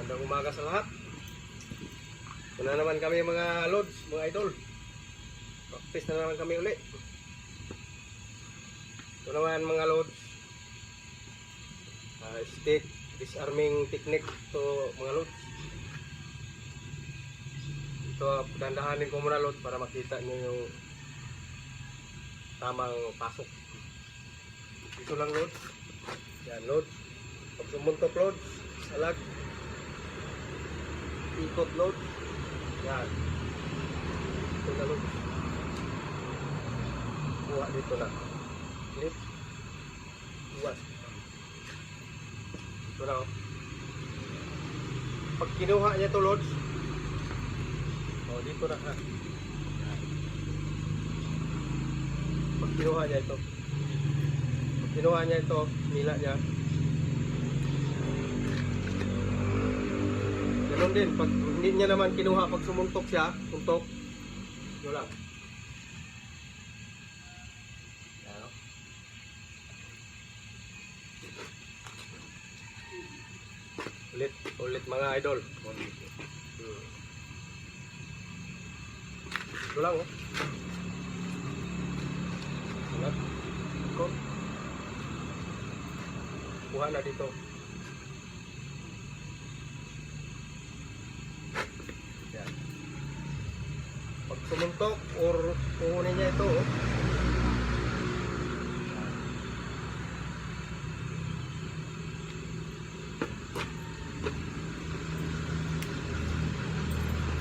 Magandang umaga sa lahat. Ito na naman kami mga lods, mga idol. Practice na naman kami uli. Ito naman mga lods. Stick disarming technique to mga lods. Ito, dandahanin ko muna lods para makita nyo yung tamang pasok. Ito lang lods. Yan lods. Pag sumuntok lods, salag. Ikot load. Yan. Ito na load. Buha dito na. Clip. Buwas. Ito na oh. Pag kinuha niya ito loads. Oh, dito na ha. Pag kinuha niya ito. Pag kinuha niya ito, nila niya. Ganun din, pag hindi niya naman kinuha, pag sumuntok siya, suntok, yun lang. Yan, no? Ulit mga idol. Ito lang, oh. Ulit. Ikot. Kuha na dito. Pag sumuntok or kukunin niya ito, oh.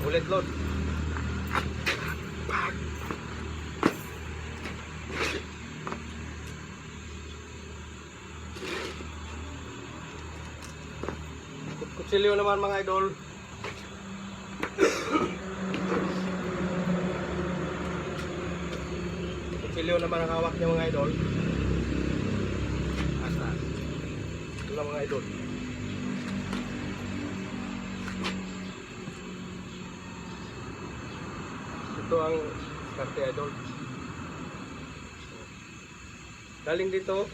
Ulit load. Kutsilyo naman mga idol. Kutsilyo naman ang hawak niya mga idol. Asas. Ito lang mga idol. Ito ang karte idol. Galing dito,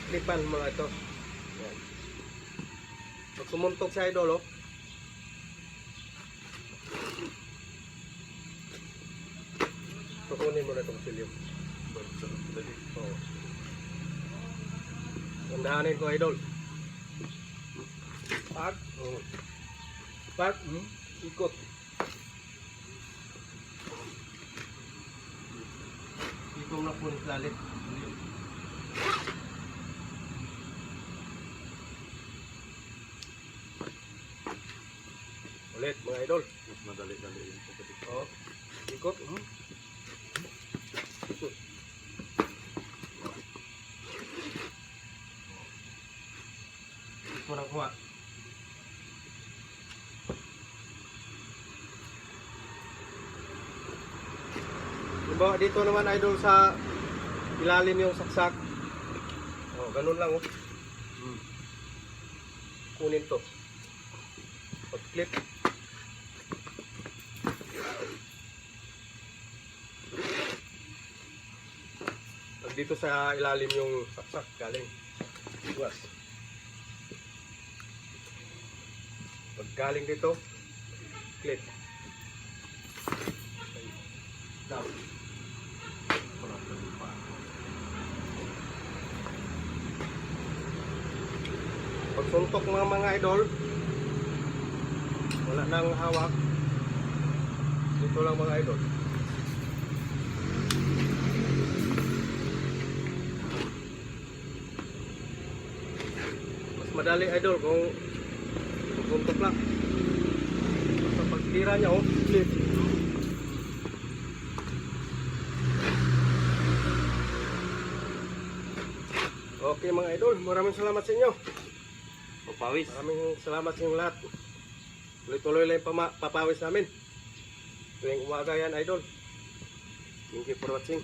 klipan mga ito. Yan. Pag sumuntok sa idol, oh. Kukunin mo na itong silyo. Oh. Tandahanin ko idol. Pag, oh. Pag, ikot. Ikot na po lalit. Ulit mga idol. Mas madali-dali yung pagkatik. Oh. Ikot. Ito na kuha. Diba, dito naman idol sa ilalim yung saksak. Oh, ganun lang oh. Kunin to. Pag-clip. Pag dito sa ilalim yung saksak galing. Iwas. Pag galing dito, clip. Down. Pag suntok mga idol, wala nang hawak. Dito lang mga idol. Mas madali idol kung suntok lang. Basta pagtira niya, oh, flip. Okay mga idol, maraming salamat sa inyo. Papawis. Maraming salamat sa inyong lahat. Tuloy-tuloy lang yung papawis namin. Tuwing umaga yan idol. Thank you for watching.